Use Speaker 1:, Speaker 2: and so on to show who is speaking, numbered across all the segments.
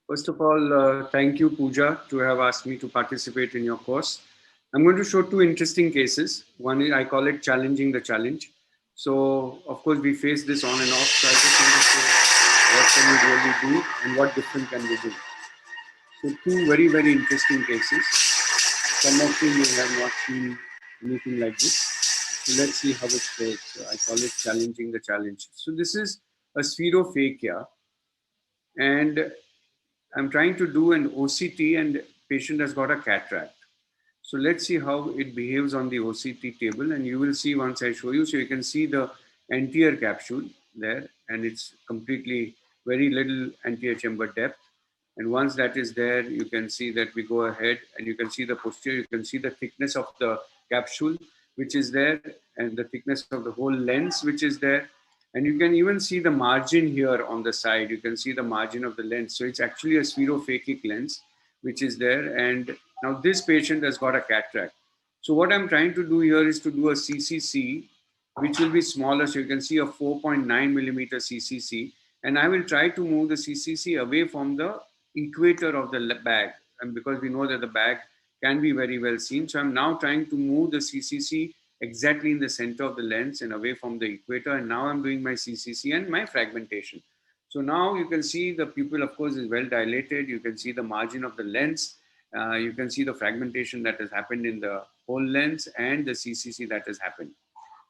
Speaker 1: First of all, thank you, Pooja, to have asked me to participate in your course. I'm going to show two interesting cases. One is, I call it challenging the challenge. So, of course, we face this on and off. So, I just want to show what can we really do and what different can we do. So, two very, very interesting cases. Some of you may have not seen anything like this. So, let's see how it goes. So I call it challenging the challenge. So, this is a spherophakia, and I'm trying to do an OCT, and patient has got a cataract. So let's see how it behaves on the OCT table, and you will see once I show you. So you can see the anterior capsule there, and it's completely very little anterior chamber depth. And once that is there, you can see that we go ahead and you can see the posterior, you can see the thickness of the capsule, which is there, and the thickness of the whole lens, which is there. And you can even see the margin here on the side. You can see the margin of the lens. So it's actually a spherophakic lens, which is there. And now this patient has got a cataract. So what I'm trying to do here is to do a CCC, which will be smaller. So you can see a 4.9 millimeter CCC. And I will try to move the CCC away from the equator of the bag. And because we know that the bag can be very well seen. So I'm now trying to move the CCC exactly in the center of the lens and away from the equator. And now I'm doing my CCC and my fragmentation. So now you can see the pupil, of course, is well dilated. You can see the margin of the lens. You can see the fragmentation that has happened in the whole lens and the CCC that has happened.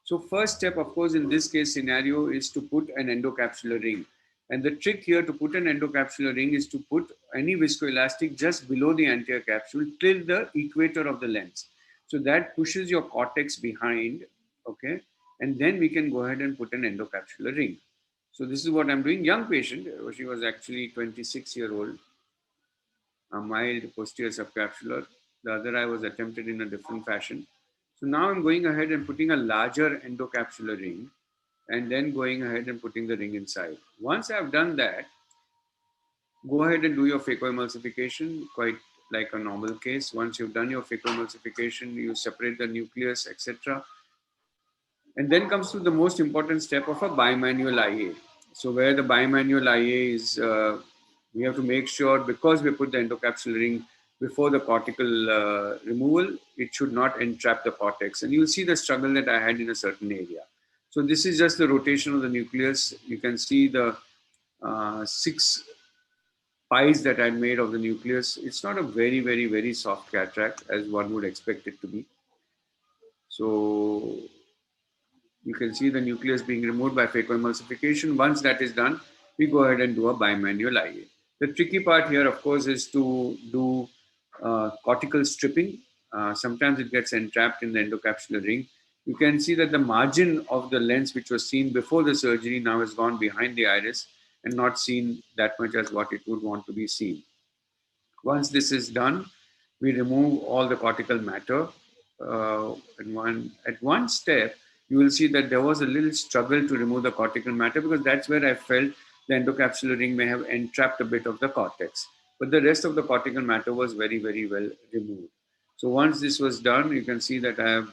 Speaker 1: So first step, of course, in this case scenario is to put an endocapsular ring. And the trick here to put an endocapsular ring is to put any viscoelastic just below the anterior capsule till the equator of the lens. So that pushes your cortex behind, okay? And then we can go ahead and put an endocapsular ring. So this is what I'm doing. Young patient, she was actually 26-year-old, a mild posterior subcapsular. The other eye was attempted in a different fashion. So now I'm going ahead and putting a larger endocapsular ring and then going ahead and putting the ring inside. Once I've done that, go ahead and do your phacoemulsification, quite like a normal case. Once you've done your phacoemulsification, you separate the nucleus, etc. And then comes to the most important step of a bimanual IA. So where the bimanual IA is, we have to make sure, because we put the endocapsular ring before the cortical removal, it should not entrap the cortex. And you'll see the struggle that I had in a certain area. So this is just the rotation of the nucleus. You can see the 6 pies that I made of the nucleus. It's not a very, very, very soft cataract as one would expect it to be. So you can see the nucleus being removed by phacoemulsification. Once that is done, we go ahead and do a bimanual IA. The tricky part here, of course, is to do cortical stripping. Sometimes it gets entrapped in the endocapsular ring. You can see that the margin of the lens, which was seen before the surgery, now has gone behind the iris and not seen that much as what it would want to be seen. Once this is done, we remove all the cortical matter. At one step, you will see that there was a little struggle to remove the cortical matter, because that's where I felt the endocapsular ring may have entrapped a bit of the cortex. But the rest of the cortical matter was very, very well removed. So once this was done, you can see that I have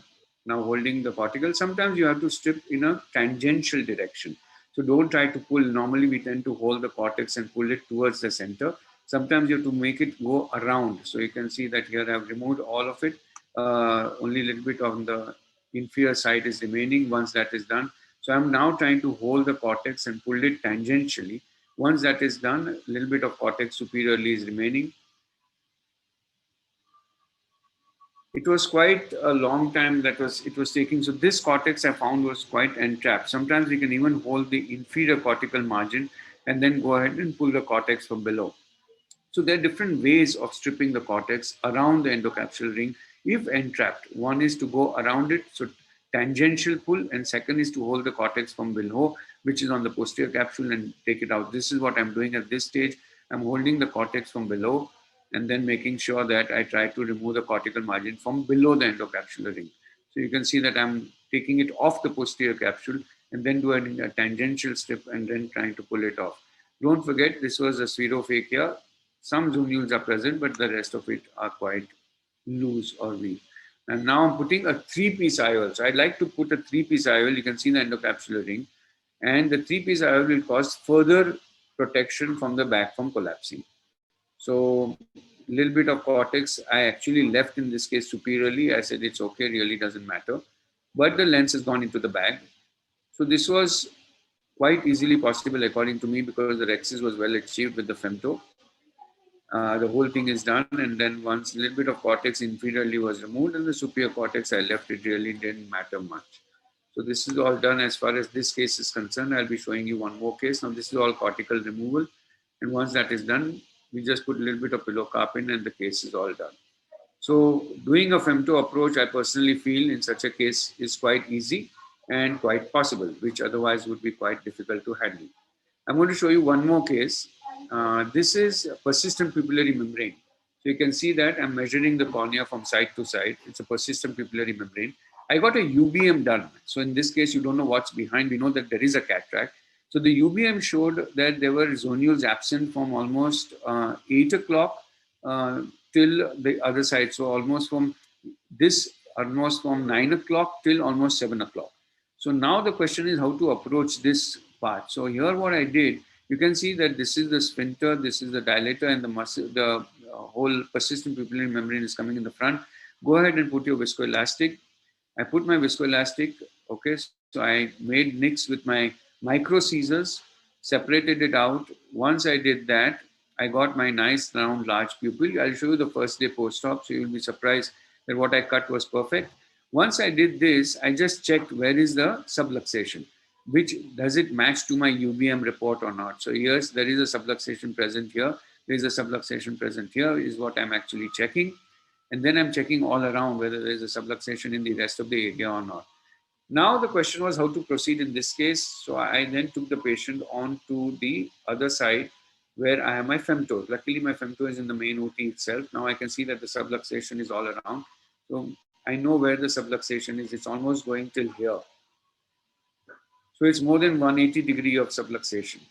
Speaker 1: now holding the cortical. Sometimes you have to strip in a tangential direction. So don't try to pull. Normally we tend to hold the cortex and pull it towards the center. Sometimes you have to make it go around. So you can see that here I've removed all of it. Only a little bit on the inferior side is remaining. Once that is done, so I'm now trying to hold the cortex and pull it tangentially. Once that is done, a little bit of cortex superiorly is remaining. It was quite a long time that it was taking. So this cortex I found was quite entrapped. Sometimes we can even hold the inferior cortical margin and then go ahead and pull the cortex from below. So there are different ways of stripping the cortex around the endocapsular ring if entrapped. One is to go around it, so tangential pull, and second is to hold the cortex from below, which is on the posterior capsule, and take it out. This is what I'm doing at this stage. I'm holding the cortex from below and then making sure that I try to remove the cortical margin from below the endocapsular ring. So you can see that I'm taking it off the posterior capsule and then doing a tangential strip and then trying to pull it off. Don't forget, this was a spherophakia. Some zonules are present, but the rest of it are quite loose or weak. And now I'm putting a 3-piece IOL. So I'd like to put a 3-piece IOL. You can see the endocapsular ring. And the 3-piece IOL will cause further protection from the back from collapsing. So a little bit of cortex, I actually left in this case superiorly. I said, it's okay, really doesn't matter. But the lens has gone into the bag. So this was quite easily possible according to me because the rhexis was well achieved with the femto. The whole thing is done, and then once a little bit of cortex inferiorly was removed and the superior cortex I left, it really didn't matter much. So this is all done as far as this case is concerned. I'll be showing you one more case. Now this is all cortical removal, and once that is done, we just put a little bit of pilocarpine and the case is all done. So doing a femto approach, I personally feel in such a case is quite easy and quite possible, which otherwise would be quite difficult to handle. I'm going to show you one more case. This is persistent pupillary membrane. So you can see that I'm measuring the cornea from side to side. It's a persistent pupillary membrane. I got a UBM done. So in this case, you don't know what's behind. We know that there is a cataract. So the UBM showed that there were zonules absent from almost 8 o'clock till the other side. So almost from 9 o'clock till almost 7 o'clock. So now the question is how to approach this part. So here what I did, you can see that this is the sphincter, this is the dilator, and the muscle, the whole persistent pupillary membrane is coming in the front. Go ahead and put your viscoelastic. I put my viscoelastic, okay, so I made nicks with my micro scissors, separated it out. Once I did that, I got my nice round large pupil. I'll show you the first day post-op, so you'll be surprised that what I cut was perfect. Once I did this, I just checked where is the subluxation, which does it match to my UBM report or not. So yes, there is a subluxation present here. There is a subluxation present here is what I'm actually checking. And then I'm checking all around whether there is a subluxation in the rest of the area or not. Now the question was how to proceed in this case. So I then took the patient on to the other side where I have my femto. Luckily my femto is in the main OT itself. Now I can see that the subluxation is all around. So I know where the subluxation is. It's almost going till here. So it's more than 180 degree of subluxation.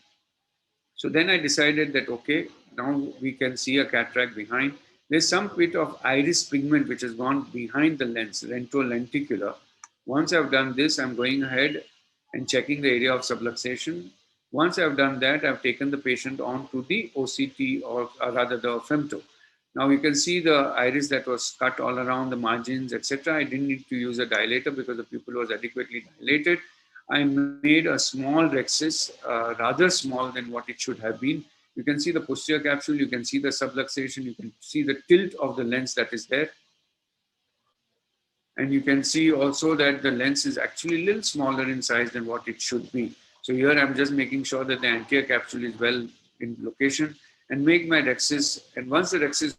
Speaker 1: So then I decided that, okay, now we can see a cataract behind. There's some bit of iris pigment which has gone behind the lens, retrolenticular. Once I've done this, I'm going ahead and checking the area of subluxation. Once I've done that, I've taken the patient on to the OCT or rather the femto. Now you can see the iris that was cut all around the margins, etc. I didn't need to use a dilator because the pupil was adequately dilated. I made a small rhexis, rather small than what it should have been. You can see the posterior capsule, you can see the subluxation, you can see the tilt of the lens that is there. And you can see also that the lens is actually a little smaller in size than what it should be. So here I'm just making sure that the anterior capsule is well in location and make my rhexis. And once the rhexis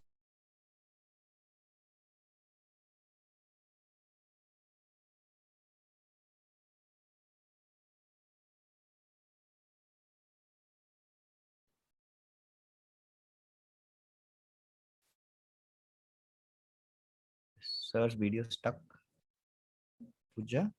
Speaker 2: Sir's video stuck. Pooja?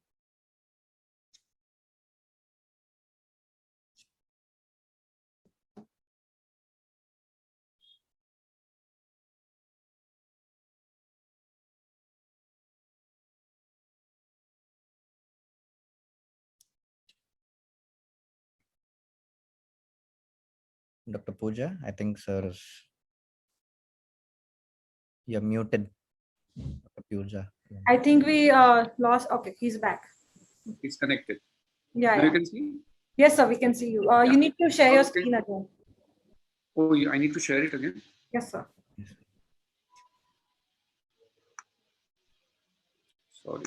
Speaker 2: Dr. Pooja, I think sir's, you're muted. Dr. Pooja.
Speaker 3: I think we lost. Okay, he's back.
Speaker 1: is connected.
Speaker 3: Yeah,
Speaker 1: Now
Speaker 3: yeah.
Speaker 1: you can see?
Speaker 3: Yes, sir, we can see you. You need to share your screen again.
Speaker 1: Oh, I need to share it again?
Speaker 3: Yes, sir.
Speaker 1: Sorry.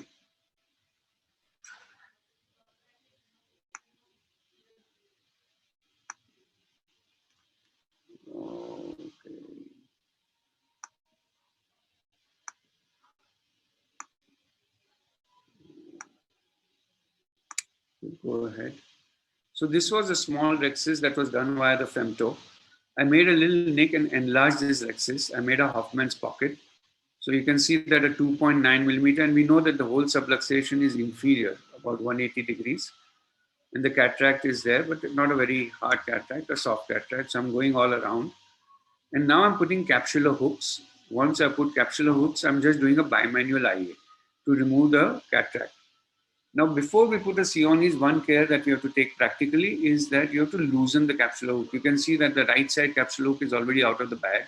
Speaker 1: Okay. Go ahead. So this was a small rhexis that was done via the femto. I made a little nick and enlarged this rhexis. I made a Hoffman's pocket. So you can see that a 2.9 millimeter, and we know that the whole subluxation is inferior, about 180 degrees. And the cataract is there, but not a very hard cataract, a soft cataract. So I'm going all around. And now I'm putting capsular hooks. Once I put capsular hooks, I'm just doing a bimanual IA to remove the cataract. Now, before we put a Sionis, one care that we have to take practically is that you have to loosen the capsular hook. You can see that the right side capsular hook is already out of the bag.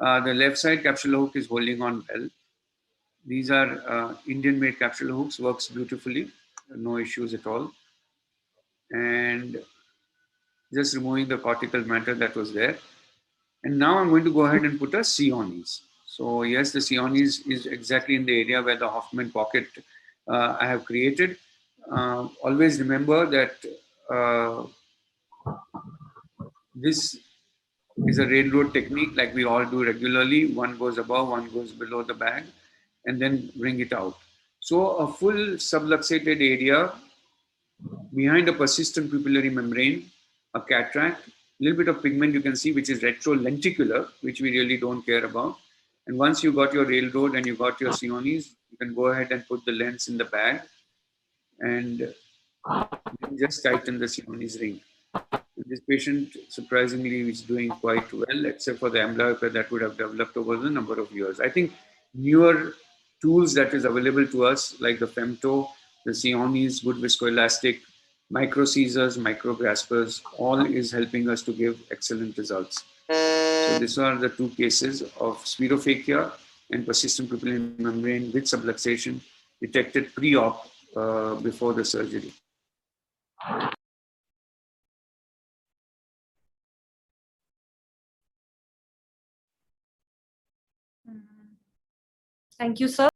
Speaker 1: The left side capsular hook is holding on well. These are Indian-made capsular hooks, works beautifully, no issues at all. And just removing the cortical matter that was there. And now I'm going to go ahead and put a Sionis. So yes, the Sionis is exactly in the area where the Hoffman pocket I have created. Always remember that this is a railroad technique like we all do regularly. One goes above, one goes below the bag, and then bring it out. So a full subluxated area behind a persistent pupillary membrane, a cataract, a little bit of pigment you can see, which is retrolenticular, which we really don't care about. And once you got your railroad and you got your Sionis, you can go ahead and put the lens in the bag and just tighten the Sionis ring. This patient, surprisingly, is doing quite well, except for the amblyopia that would have developed over the number of years. I think newer tools that is available to us, like the Femto, the Sionis, good viscoelastic, micro Caesars, micro graspers, all is helping us to give excellent results. So these are the two cases of spherophakia and persistent pupillary membrane with subluxation detected pre-op before the surgery.
Speaker 3: Thank you, sir.